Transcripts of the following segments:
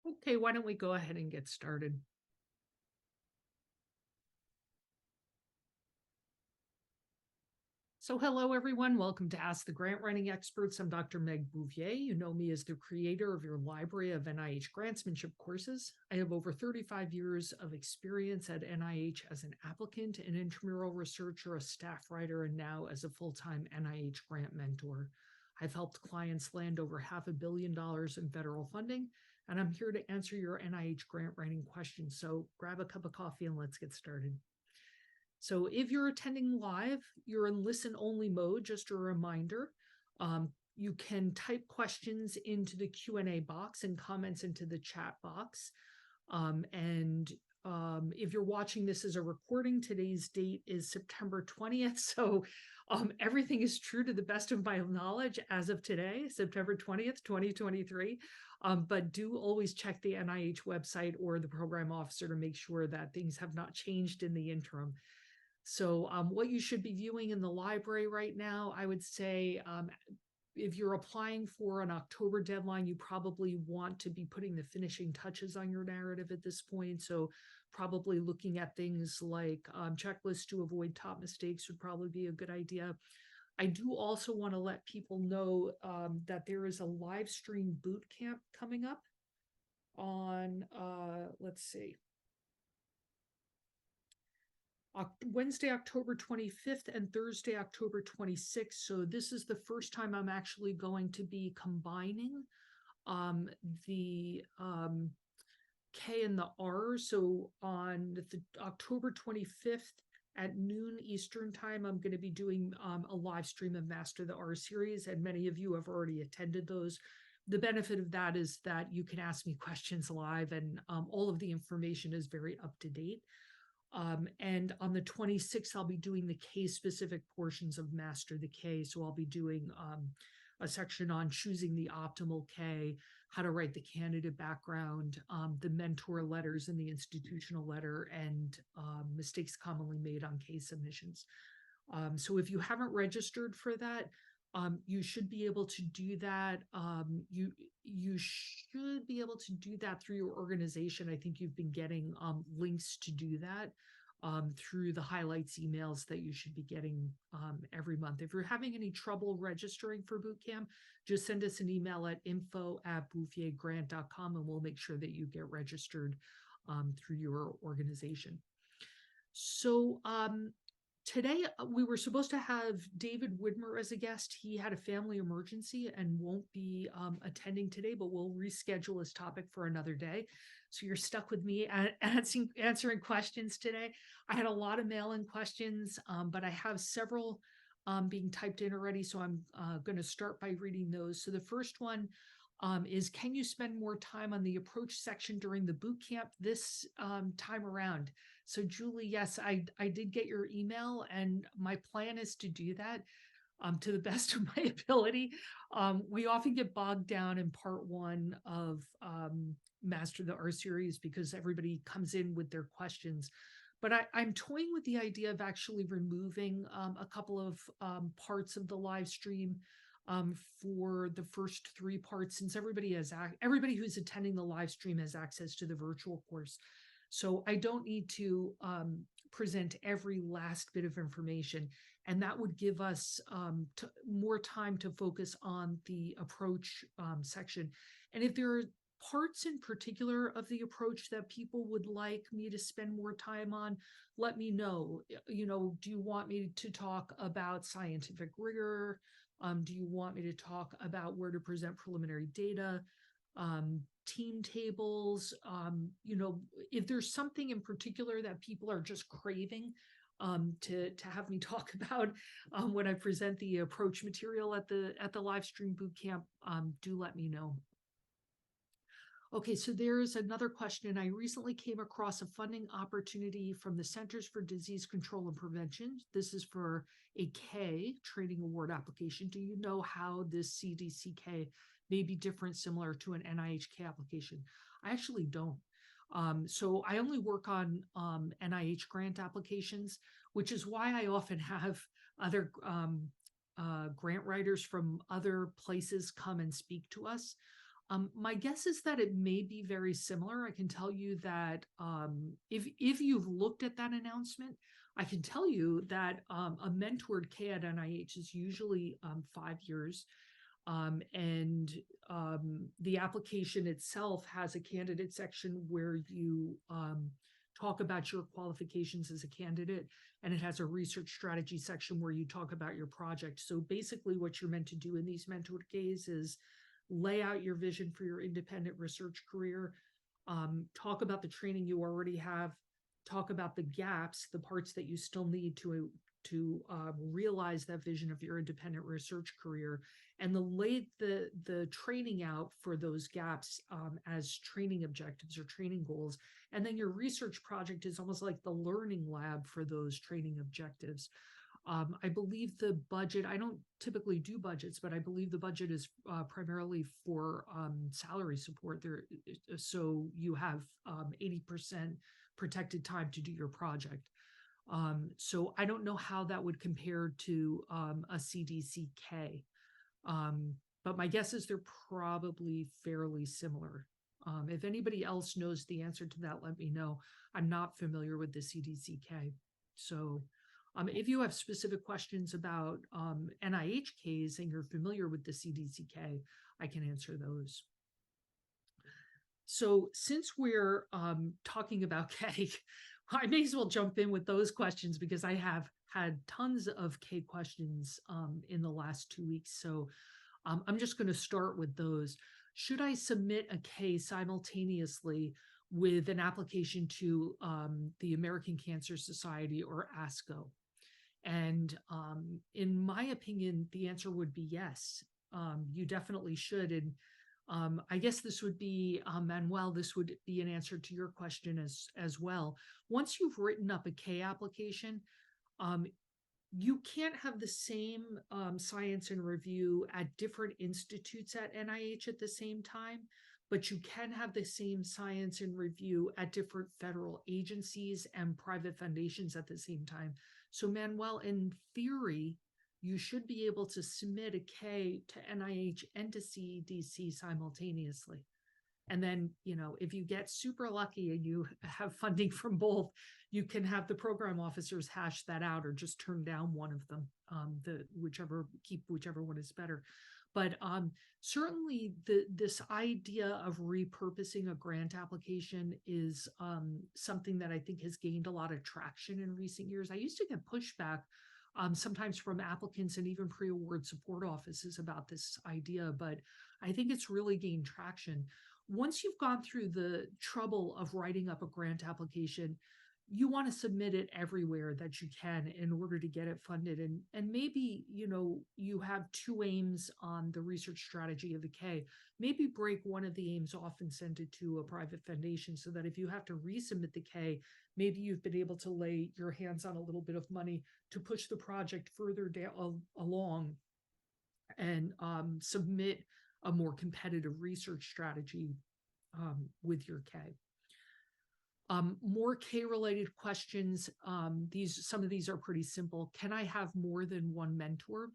Okay, why don't we go ahead and get started? So hello, everyone. Welcome to Ask the Grant Writing Experts. I'm Dr. Meg Bouvier. You know me as the creator of your library of NIH grantsmanship courses. I have over 35 years of experience at NIH as an applicant, an intramural researcher, a staff writer, and now as a full-time NIH grant mentor. I've helped clients land over $500 million in federal funding, and I'm here to answer your NIH grant writing questions. So grab a cup of coffee and let's get started. So if you're attending live, you're in listen-only mode, just a reminder. You can type questions into the Q&A box and comments into the chat box. If you're watching this as a recording, today's date is September 20th. So everything is true to the best of my knowledge as of today, September 20th, 2023. But do always check the NIH website or the program officer to make sure that things have not changed in the interim. So what you should be viewing in the library right now, I would say if you're applying for an October deadline, you probably want to be putting the finishing touches on your narrative at this point. So probably looking at things like checklists to avoid top mistakes would probably be a good idea. I do also want to let people know that there is a live stream boot camp coming up on, let's see, Wednesday, October 25th and Thursday, October 26th. So this is the first time I'm actually going to be combining the K and the R. So on the October 25th at noon Eastern time, I'm going to be doing a live stream of Master the R series, and many of you have already attended those. The benefit of that is that you can ask me questions live, and all of the information is very up to date. And on the 26th, I'll be doing the K-specific portions of Master the K. So I'll be doing a section on choosing the optimal K, how to write the candidate background, the mentor letters and the institutional letter, and mistakes commonly made on K submissions. So if you haven't registered for that, you should be able to do that. You should be able to do that through your organization. I think you've been getting links to do that through the highlights emails that you should be getting every month. If you're having any trouble registering for Bootcamp, just send us an email at info@bouviergrant.com and we'll make sure that you get registered through your organization. So today, we were supposed to have David Widmer as a guest. He had a family emergency and won't be attending today, but we'll reschedule his topic for another day. So you're stuck with me answering questions today. I had a lot of mail-in questions, but I have several being typed in already, so I'm going to start by reading those. So the first one is, can you spend more time on the approach section during the boot camp this time around? So Julie, yes, I did get your email, and my plan is to do that to the best of my ability. We often get bogged down in part one of Master the R series because everybody comes in with their questions. But I'm toying with the idea of actually removing a couple of parts of the live stream for the first three parts, since everybody who's attending the live stream has access to the virtual course. So I don't need to present every last bit of information, and that would give us more time to focus on the approach section. And if there are parts in particular of the approach that people would like me to spend more time on, let me know. You know, do you want me to talk about scientific rigor? Do you want me to talk about where to present preliminary data, team tables? You know, if there's something in particular that people are just craving to have me talk about when I present the approach material at the live stream bootcamp, do let me know. Okay, so there's another question. I recently came across a funding opportunity from the Centers for Disease Control and Prevention. This is for a K training award application. Do you know how this CDC K may be different, similar to an NIH K application? I actually don't. So I only work on NIH grant applications, which is why I often have other grant writers from other places come and speak to us. My guess is that it may be very similar. I can tell you that if you've looked at that announcement, I can tell you that a mentored K at NIH is usually 5 years. And the application itself has a candidate section where you talk about your qualifications as a candidate, and it has a research strategy section where you talk about your project. So basically what you're meant to do in these mentored Ks is lay out your vision for your independent research career, talk about the training you already have, talk about the gaps, the parts that you still need to realize that vision of your independent research career, and lay the training out for those gaps as training objectives or training goals. And then your research project is almost like the learning lab for those training objectives. I believe the budget, I don't typically do budgets, but I believe the budget is primarily for salary support there. So you have 80% protected time to do your project. So I don't know how that would compare to a CDC K. But my guess is they're probably fairly similar. If anybody else knows the answer to that, let me know. I'm not familiar with the CDC K. So if you have specific questions about NIH Ks and you're familiar with the CDC K, I can answer those. So since we're talking about K, I may as well jump in with those questions because I have had tons of K questions in the last 2 weeks. So I'm just going to start with those. Should I submit a K simultaneously with an application to the American Cancer Society or ASCO? And in my opinion, the answer would be yes. You definitely should. And I guess this would be, Manuel, this would be an answer to your question as well. Once you've written up a K application, you can't have the same science and review at different institutes at NIH at the same time, but you can have the same science and review at different federal agencies and private foundations at the same time. So Manuel, in theory, you should be able to submit a K to NIH and to CDC simultaneously. And then, if you get super lucky and you have funding from both, you can have the program officers hash that out or just turn down one of them, keep whichever one is better. But certainly this idea of repurposing a grant application is something that I think has gained a lot of traction in recent years. I used to get pushback sometimes from applicants and even pre-award support offices about this idea, but I think it's really gained traction. Once you've gone through the trouble of writing up a grant application, you want to submit it everywhere that you can in order to get it funded. And maybe, you have two aims on the research strategy of the K. Maybe break one of the aims off and send it to a private foundation so that if you have to resubmit the K, maybe you've been able to lay your hands on a little bit of money to push the project further down along and submit a more competitive research strategy with your K. More K-related questions. Some of these are pretty simple. Can I have more than one mentor?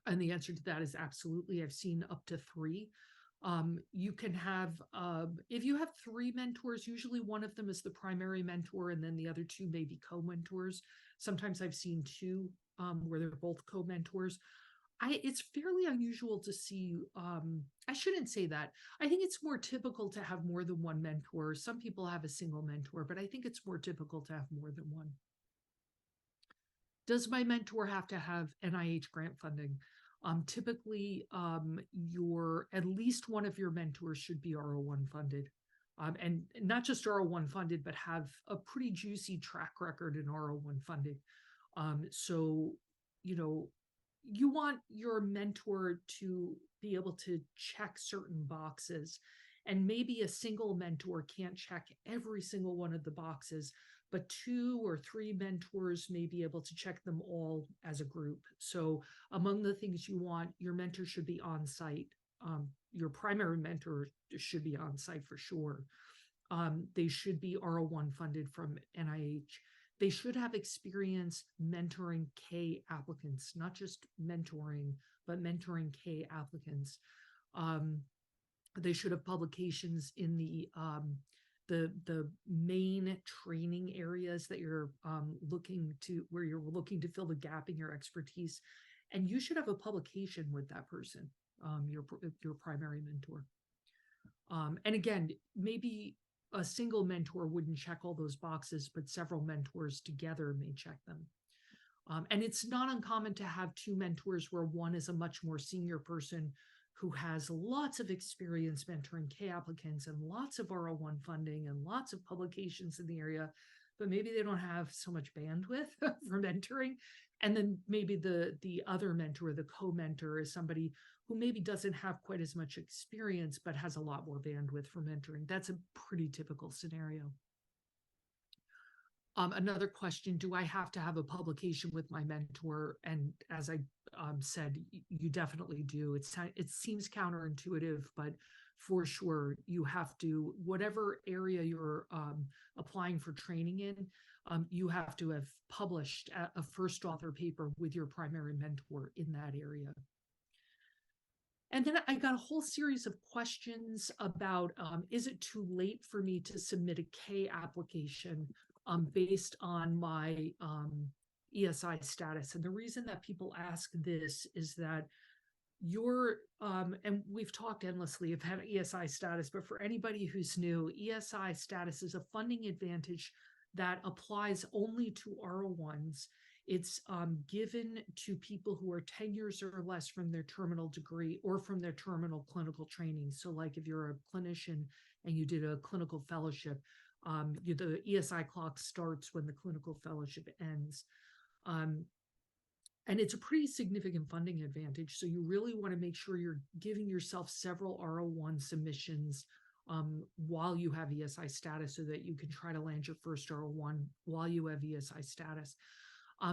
And the answer to that is absolutely. I've seen up to 3. You can have, if you have 3 mentors, usually one of them is the primary mentor, and then the other 2 may be co-mentors. Sometimes I've seen 2 where they're both co-mentors. It's fairly unusual to see, I shouldn't say that. I think it's more typical to have more than one mentor. Some people have a single mentor, but I think it's more typical to have more than one. Does my mentor have to have NIH grant funding? Typically, at least one of your mentors should be R01 funded. And not just R01 funded, but have a pretty juicy track record in R01 funding. So, you want your mentor to be able to check certain boxes, and maybe a single mentor can't check every single one of the boxes, but 2 or 3 mentors may be able to check them all as a group. So among the things you want, your mentor should be on site. Your primary mentor should be on site for sure. They should be R01 funded from NIH. They should have experience mentoring K applicants, not just mentoring, but mentoring K applicants. They should have publications in the main training areas that you're where you're looking to fill the gap in your expertise, and you should have a publication with that person, your primary mentor. And again, maybe a single mentor wouldn't check all those boxes, but several mentors together may check them. And it's not uncommon to have two mentors where one is a much more senior person who has lots of experience mentoring K applicants and lots of R01 funding and lots of publications in the area, but maybe they don't have so much bandwidth for mentoring. And then maybe the other mentor, the co-mentor, is somebody who maybe doesn't have quite as much experience, but has a lot more bandwidth for mentoring. That's a pretty typical scenario. Another question, do I have to have a publication with my mentor? And as I said, you definitely do. It seems counterintuitive, but for sure, you have to, whatever area you're applying for training in, you have to have published a first author paper with your primary mentor in that area. And then I got a whole series of questions about, is it too late for me to submit a K application based on my ESI status? And the reason that people ask this is that and we've talked endlessly about ESI status, but for anybody who's new, ESI status is a funding advantage that applies only to R01s. It's given to people who are 10 years or less from their terminal degree or from their terminal clinical training. So like if you're a clinician and you did a clinical fellowship, the ESI clock starts when the clinical fellowship ends. And it's a pretty significant funding advantage. So you really want to make sure you're giving yourself several R01 submissions while you have ESI status so that you can try to land your first R01 while you have ESI status.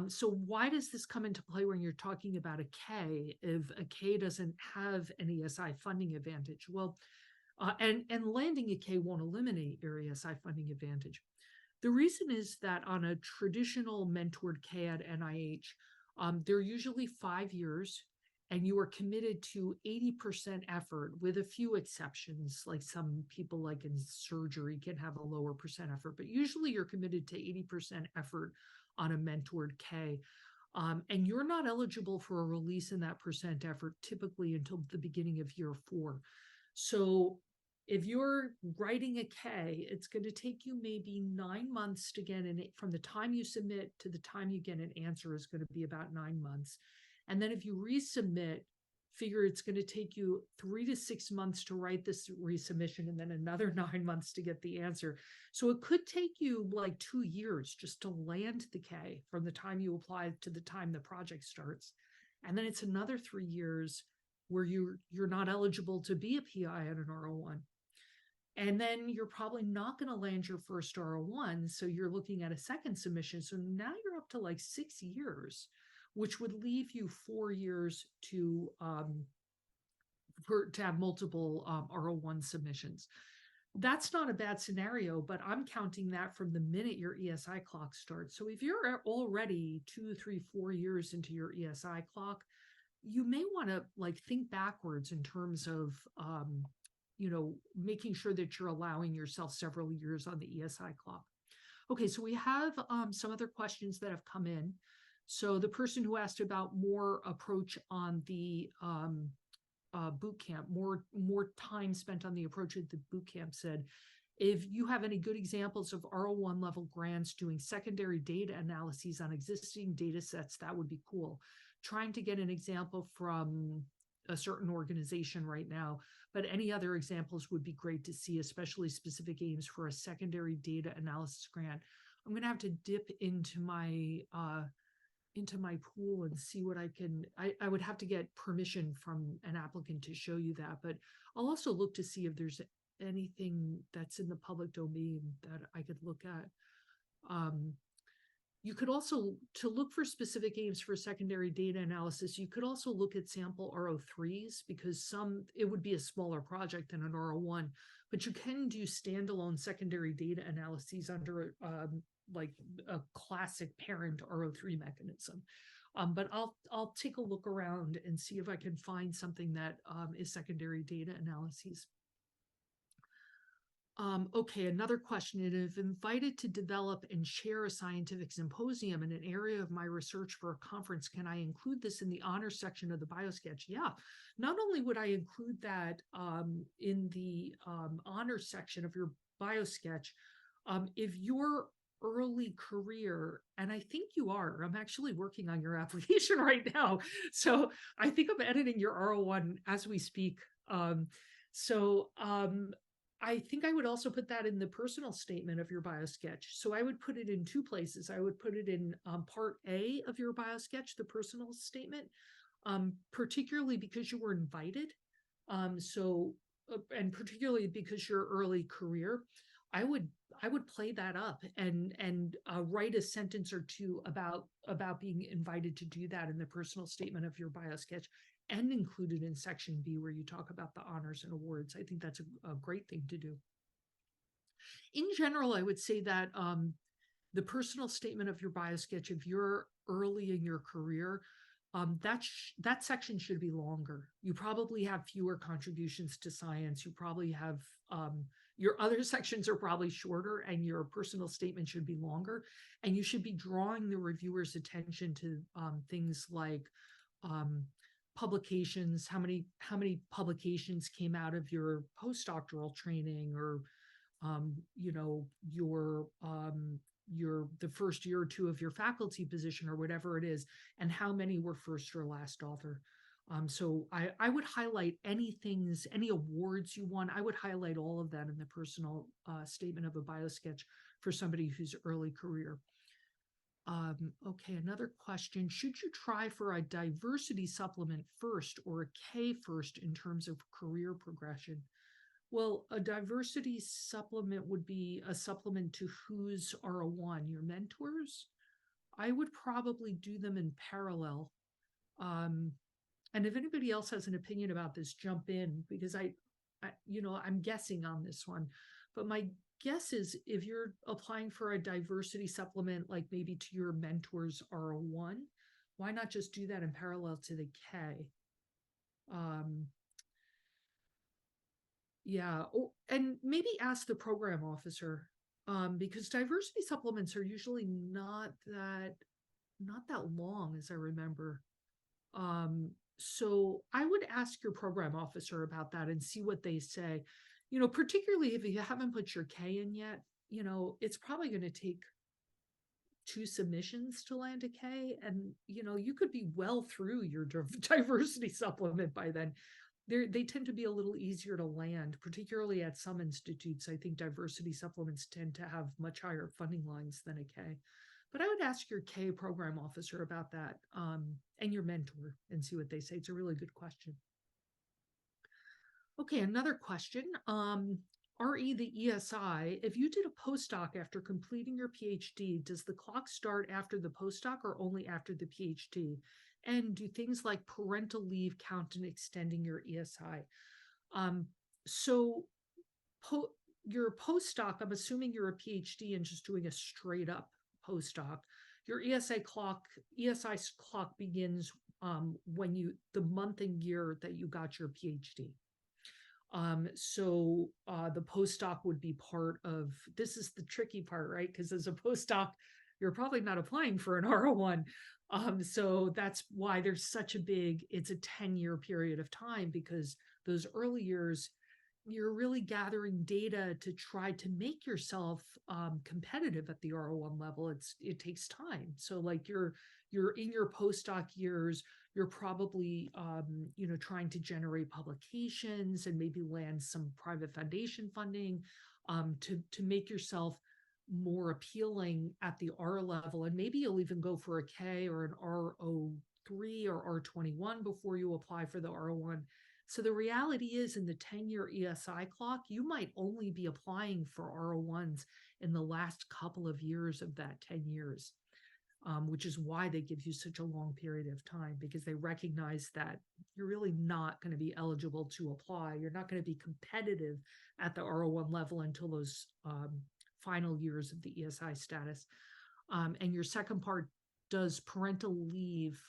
So why does this come into play when you're talking about a K if a K doesn't have an ESI funding advantage? Well, and landing a K won't eliminate your ESI funding advantage. The reason is that on a traditional mentored K at NIH, they're usually 5 years, and you are committed to 80% effort with a few exceptions, like some people like in surgery can have a lower percent effort, but usually you're committed to 80% effort on a mentored K. And you're not eligible for a release in that percent effort typically until the beginning of year 4. So if you're writing a K, it's going to take you maybe 9 months to get in. From the time you submit to the time you get an answer is going to be about 9 months. And then if you resubmit, figure it's going to take you 3 to 6 months to write this resubmission and then another 9 months to get the answer. So it could take you like 2 years just to land the K from the time you apply to the time the project starts. And then it's another 3 years where you're not eligible to be a PI at an R01. And then you're probably not going to land your first R01. So you're looking at a second submission. So now you're up to like 6 years, which would leave you 4 years to have multiple R01 submissions. That's not a bad scenario, but I'm counting that from the minute your ESI clock starts. So if you're already 2, 3, 4 years into your ESI clock, you may want to like think backwards in terms of making sure that you're allowing yourself several years on the ESI clock. Okay, so we have some other questions that have come in. So the person who asked about more approach on the bootcamp, more time spent on the approach at the bootcamp, said, if you have any good examples of R01 level grants doing secondary data analyses on existing data sets, that would be cool. Trying to get an example from a certain organization right now, but any other examples would be great to see, especially specific aims for a secondary data analysis grant. I'm going to have to dip into my pool and see what I can. I would have to get permission from an applicant to show you that, but I'll also look to see if there's anything that's in the public domain that I could look at. You could also, to look for specific aims for secondary data analysis, you could also look at sample R03s because it would be a smaller project than an R01, but you can do standalone secondary data analyses under like a classic parent R03 mechanism. But I'll take a look around and see if I can find something that is secondary data analyses. Okay, another question. If invited to develop and chair a scientific symposium in an area of my research for a conference, can I include this in the honors section of the biosketch? Yeah, not only would I include that in the honors section of your biosketch, if your early career, and I think you are, I'm actually working on your application right now. So I think I'm editing your R01 as we speak. So I think I would also put that in the personal statement of your biosketch. So I would put it in two places. I would put it in part A of your biosketch, the personal statement, particularly because you were invited. And particularly because your early career, I would play that up and write a sentence or two about being invited to do that in the personal statement of your biosketch, and include it in section B where you talk about the honors and awards. I think that's a great thing to do. In general, I would say that the personal statement of your biosketch, if you're early in your career, that section should be longer. You probably have fewer contributions to science. You probably have your other sections are probably shorter, and your personal statement should be longer. And you should be drawing the reviewer's attention to things like publications, how many publications came out of your postdoctoral training, or the first year or two of your faculty position, or whatever it is, and how many were first or last author. So I would highlight any awards you won. I would highlight all of that in the personal statement of a biosketch for somebody who's early career. Okay, another question. Should you try for a diversity supplement first or a K first in terms of career progression? Well, a diversity supplement would be a supplement to whose R01? Your mentors? I would probably do them in parallel. And if anybody else has an opinion about this, jump in, because I'm guessing on this one. But my guess is, if you're applying for a diversity supplement, like maybe to your mentors R01, why not just do that in parallel to the K? Yeah, and maybe ask the program officer, because diversity supplements are usually not that long, as I remember. So I would ask your program officer about that and see what they say. Particularly if you haven't put your K in yet, it's probably going to take 2 submissions to land a K, and you could be well through your diversity supplement by then. They tend to be a little easier to land, particularly at some institutes. I think diversity supplements tend to have much higher funding lines than a K. But I would ask your K program officer about that, and your mentor, and see what they say. It's a really good question. Okay, another question. RE the ESI, if you did a postdoc after completing your PhD, does the clock start after the postdoc or only after the PhD? And do things like parental leave count in extending your ESI? So your postdoc, I'm assuming you're a PhD and just doing a straight up postdoc. Your ESI clock begins when the month and year that you got your PhD. So the postdoc would be part of, this is the tricky part, right? Because as a postdoc, you're probably not applying for an R01. So that's why there's such a it's a 10-year period of time, because those early years, you're really gathering data to try to make yourself competitive at the R01 level. It takes time. So like you're in your postdoc years, you're probably trying to generate publications and maybe land some private foundation funding to make yourself more appealing at the R level. And maybe you'll even go for a K or an R03 or R21 before you apply for the R01. So the reality is, in the 10-year ESI clock, you might only be applying for R01s in the last couple of years of that 10 years, which is why they give you such a long period of time, because they recognize that you're really not going to be eligible to apply. You're not going to be competitive at the R01 level until those final years of the ESI status. And your second part, does parental leave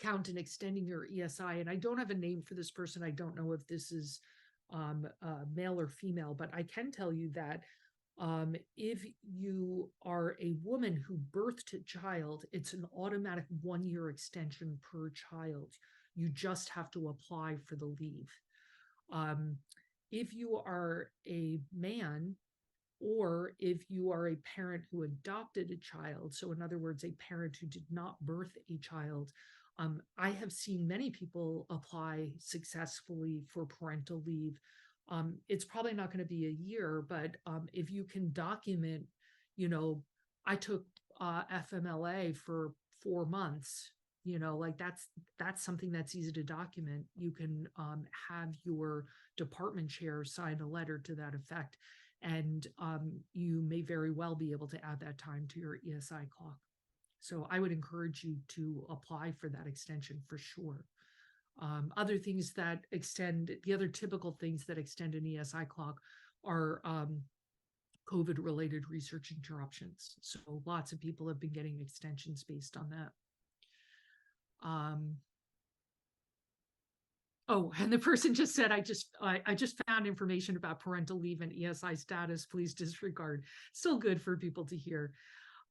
count in extending your ESI? And I don't have a name for this person. I don't know if this is male or female, but I can tell you that if you are a woman who birthed a child, it's an automatic 1 year extension per child. You just have to apply for the leave. Um, if you are a man, or if you are a parent who adopted a child, so in other words, a parent who did not birth a child, I have seen many people apply successfully for parental leave. It's probably not going to be a year, but if you can document, you know, I took FMLA for 4 months, like that's something that's easy to document. You can have your department chair sign a letter to that effect, and you may very well be able to add that time to your ESI clock. So I would encourage you to apply for that extension for sure. Other things that extend, the other typical things that extend an ESI clock are COVID-related research interruptions. So lots of people have been getting extensions based on that. Oh, and the person just said, I just found information about parental leave and ESI status. Please disregard. Still good for people to hear.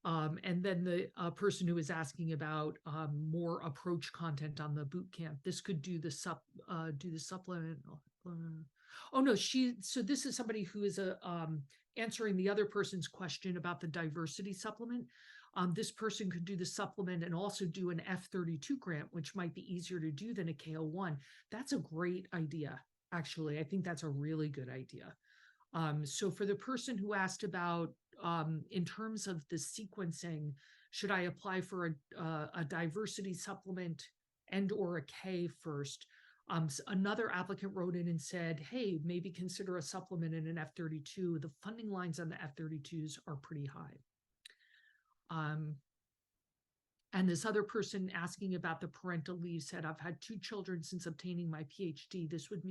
And then the person who was asking about more approach content on the boot camp. This could do the supplement. Oh no, so this is somebody who is answering the other person's question about the diversity supplement. This person could do the supplement and also do an F32 grant, which might be easier to do than a K01. That's a great idea, actually. I think that's a really good idea. So for the person who asked about, in terms of the sequencing, should I apply for a diversity supplement and or a K first? Another applicant wrote in and said, hey, maybe consider a supplement in an F32. The funding lines on the F32s are pretty high. And this other person asking about the parental leave said, I've had 2 children since obtaining my PhD. This would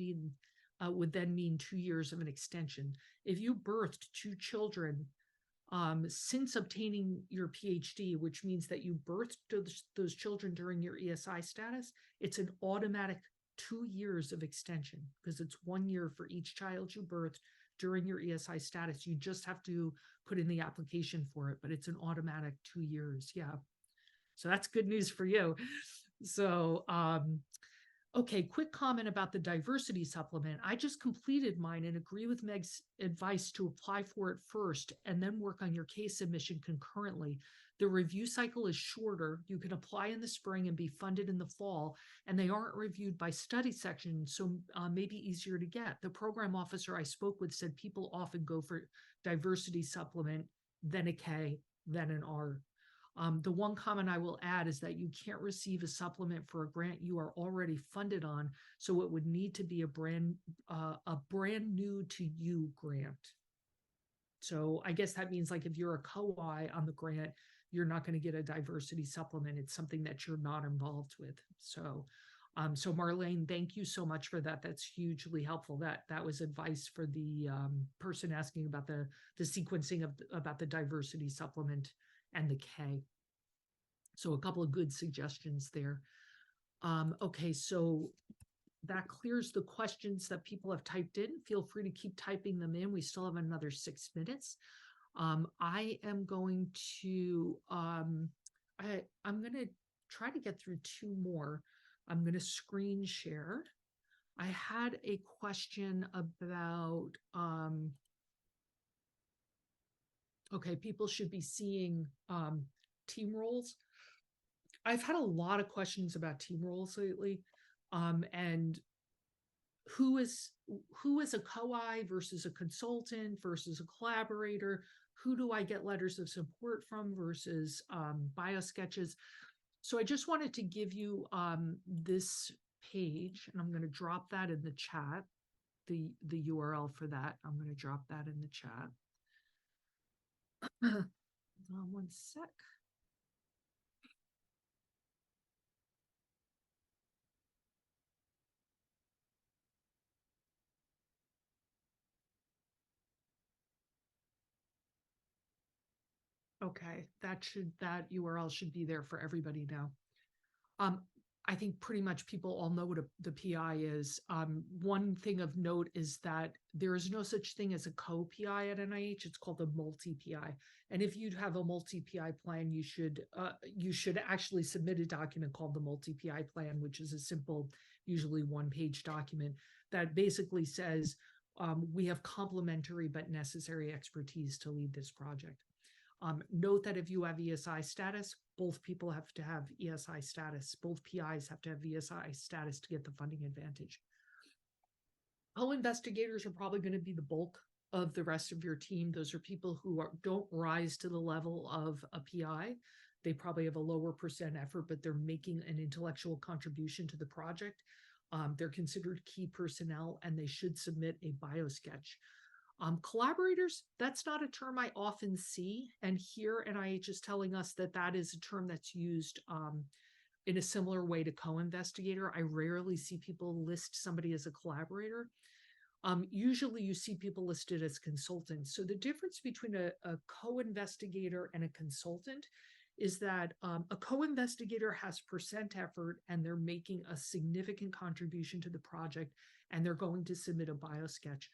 then mean 2 years of an extension. If you birthed 2 children since obtaining your PhD, which means that you birthed those children during your ESI status, it's an automatic 2 years of extension because it's 1 year for each child you birthed during your ESI status. You just have to put in the application for it, but it's an automatic 2 years. Yeah. So that's good news for you. So, okay, quick comment about the diversity supplement. I just completed mine and agree with Meg's advice to apply for it first and then work on your case submission concurrently. The review cycle is shorter. You can apply in the spring and be funded in the fall, and they aren't reviewed by study section, so maybe easier to get. The program officer I spoke with said people often go for diversity supplement, then a K, then an R. The one comment I will add is that you can't receive a supplement for a grant you are already funded on, so it would need to be a brand new to you grant. So I guess that means like if you're a co-I on the grant, you're not going to get a diversity supplement. It's something that you're not involved with. So, so Marlene, thank you so much for that. That's hugely helpful. That was advice for the person asking about the sequencing about the diversity supplement and the K. So a couple of good suggestions there. Okay, so that clears the questions that people have typed in. Feel free to keep typing them in. We still have another 6 minutes. I am going to, I'm going to try to get through 2 more. I'm going to screen share. I had a question about, okay, people should be seeing team roles. I've had a lot of questions about team roles lately, and who is a co-I versus a consultant versus a collaborator? Who do I get letters of support from versus biosketches? So I just wanted to give you this page, and I'm going to drop that in the chat, the URL for that. I'm going to drop that in the chat. One sec. Okay, that URL should be there for everybody now. I think pretty much people all know what the PI is. One thing of note is that there is no such thing as a co-PI at NIH. It's called a multi-PI. And if you have a multi-PI plan, you should actually submit a document called the multi-PI plan, which is a simple, usually one-page document that basically says we have complementary but necessary expertise to lead this project. Note that if you have ESI status, both people have to have ESI status. Both PIs have to have ESI status to get the funding advantage. Co-investigators are probably going to be the bulk of the rest of your team. Those are people who don't rise to the level of a PI. They probably have a lower percent effort, but they're making an intellectual contribution to the project. They're considered key personnel, and they should submit a biosketch. Collaborators, that's not a term I often see. And here NIH is telling us that that is a term that's used in a similar way to co-investigator. I rarely see people list somebody as a collaborator. Usually you see people listed as consultants. So the difference between a co-investigator and a consultant is that a co-investigator has percent effort and they're making a significant contribution to the project, and they're going to submit a biosketch.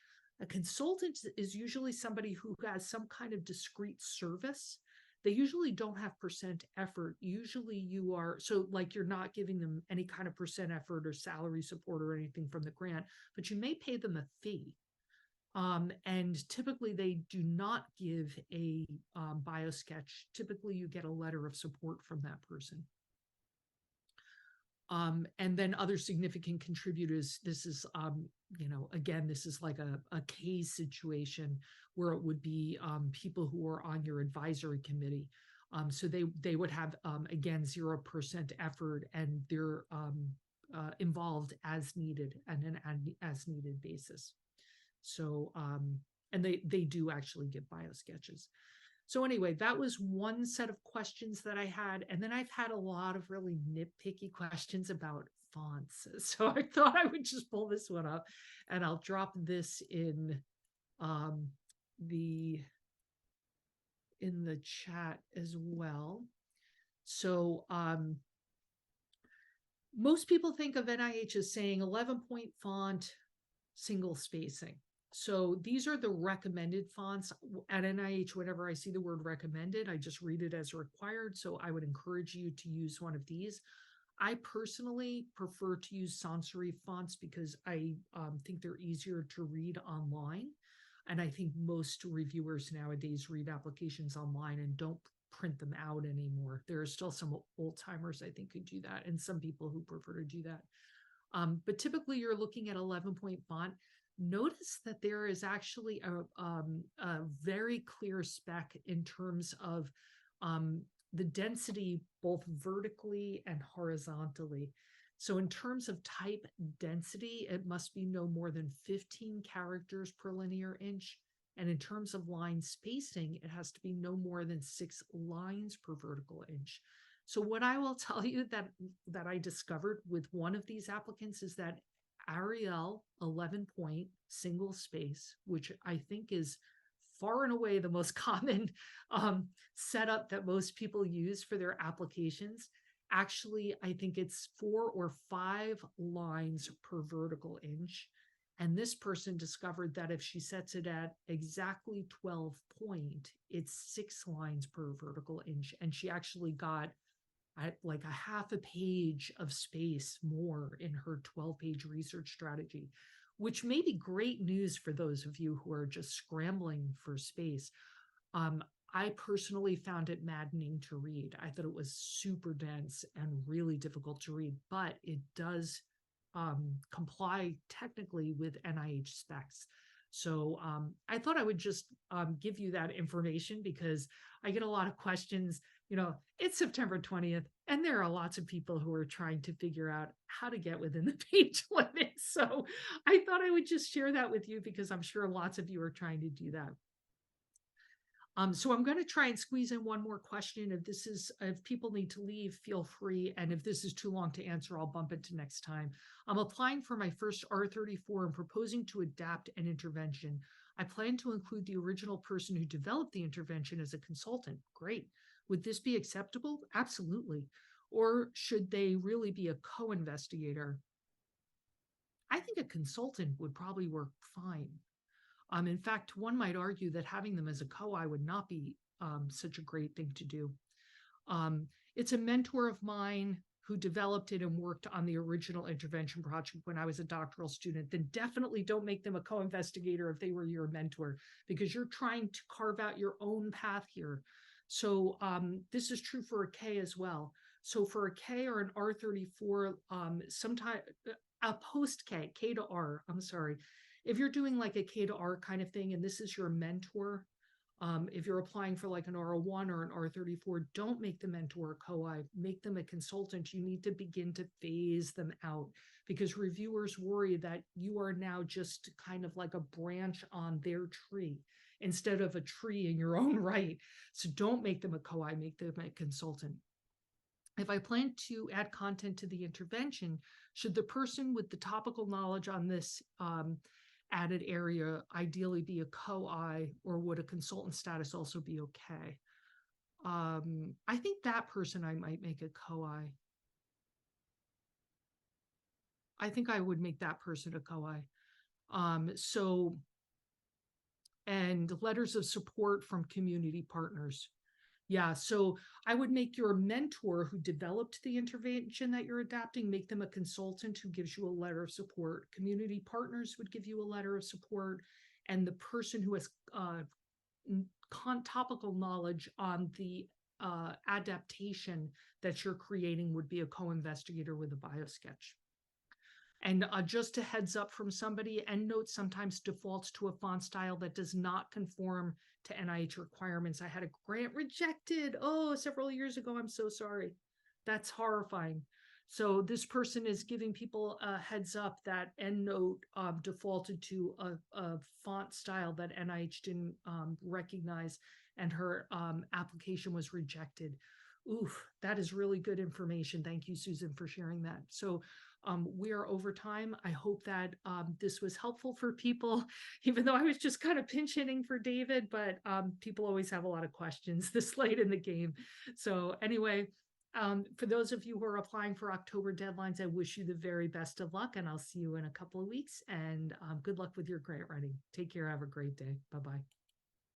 A consultant is usually somebody who has some kind of discrete service. They usually don't have percent effort. Usually you are, so like you're not giving them any kind of percent effort or salary support or anything from the grant, but you may pay them a fee. And typically they do not give a biosketch. Typically you get a letter of support from that person. And then other significant contributors, this is, again, this is like a case situation where it would be people who are on your advisory committee. So they would have, again, 0% effort, and they're involved as needed and an as needed basis. So, and they do actually give biosketches. So anyway, that was one set of questions that I had. And then I've had a lot of really nitpicky questions about fonts. So I thought I would just pull this one up, and I'll drop this in the chat as well. So most people think of NIH as saying 11-point font, single spacing. So these are the recommended fonts at NIH. Whenever I see the word recommended, I just read it as required. So I would encourage you to use one of these. I personally prefer to use sans serif fonts because I think they're easier to read online. And I think most reviewers nowadays read applications online and don't print them out anymore. There are still some old timers, I think, who do that, and some people who prefer to do that. But typically you're looking at 11-point font. Notice that there is actually a very clear spec in terms of the density, both vertically and horizontally. So in terms of type density, it must be no more than 15 characters per linear inch. And in terms of line spacing, it has to be no more than 6 lines per vertical inch. So what I will tell you that I discovered with one of these applicants is that Arial 11-point single space, which I think is far and away the most common setup that most people use for their applications. Actually, I think it's 4 or 5 lines per vertical inch. And this person discovered that if she sets it at exactly 12 point, it's 6 lines per vertical inch. And she actually got like a half a page of space more in her 12-page research strategy, which may be great news for those of you who are just scrambling for space. I personally found it maddening to read. I thought it was super dense and really difficult to read, but it does comply technically with NIH specs. So I thought I would just give you that information because I get a lot of questions. It's September 20th, and there are lots of people who are trying to figure out how to get within the page limit. So I thought I would just share that with you because I'm sure lots of you are trying to do that. So I'm going to try and squeeze in one more question. If people need to leave, feel free. And if this is too long to answer, I'll bump it to next time. I'm applying for my first R34 and proposing to adapt an intervention. I plan to include the original person who developed the intervention as a consultant. Great. Would this be acceptable? Absolutely. Or should they really be a co-investigator? I think a consultant would probably work fine. In fact, one might argue that having them as a co-I would not be such a great thing to do. It's a mentor of mine who developed it and worked on the original intervention project when I was a doctoral student. Then definitely don't make them a co-investigator if they were your mentor, because you're trying to carve out your own path here. So this is true for a K as well. So for a K or an R34, sometime a post K, K to R, I'm sorry. If you're doing like a K to R kind of thing, and this is your mentor, if you're applying for like an R01 or an R34, don't make the mentor a co-I, make them a consultant. You need to begin to phase them out, because reviewers worry that you are now just kind of like a branch on their tree instead of a tree in your own right. So don't make them a co-I, make them a consultant. If I plan to add content to the intervention, should the person with the topical knowledge on this added area ideally be a co-I, or would a consultant status also be okay? I think that person I might make a co-I. I think I would make that person a co-I. And letters of support from community partners. Yeah, so I would make your mentor who developed the intervention that you're adapting, make them a consultant who gives you a letter of support. Community partners would give you a letter of support, and the person who has topical knowledge on the adaptation that you're creating would be a co-investigator with a biosketch. And just a heads up from somebody, EndNote sometimes defaults to a font style that does not conform to NIH requirements. I had a grant rejected, several years ago. I'm so sorry. That's horrifying. So this person is giving people a heads up that EndNote defaulted to a font style that NIH didn't recognize, and her application was rejected. Oof, that is really good information. Thank you, Susan, for sharing that. So we are over time. I hope that this was helpful for people, even though I was just kind of pinch hitting for David, but people always have a lot of questions this late in the game. So anyway, for those of you who are applying for October deadlines, I wish you the very best of luck, and I'll see you in a couple of weeks, and good luck with your grant writing. Take care. Have a great day. Bye-bye.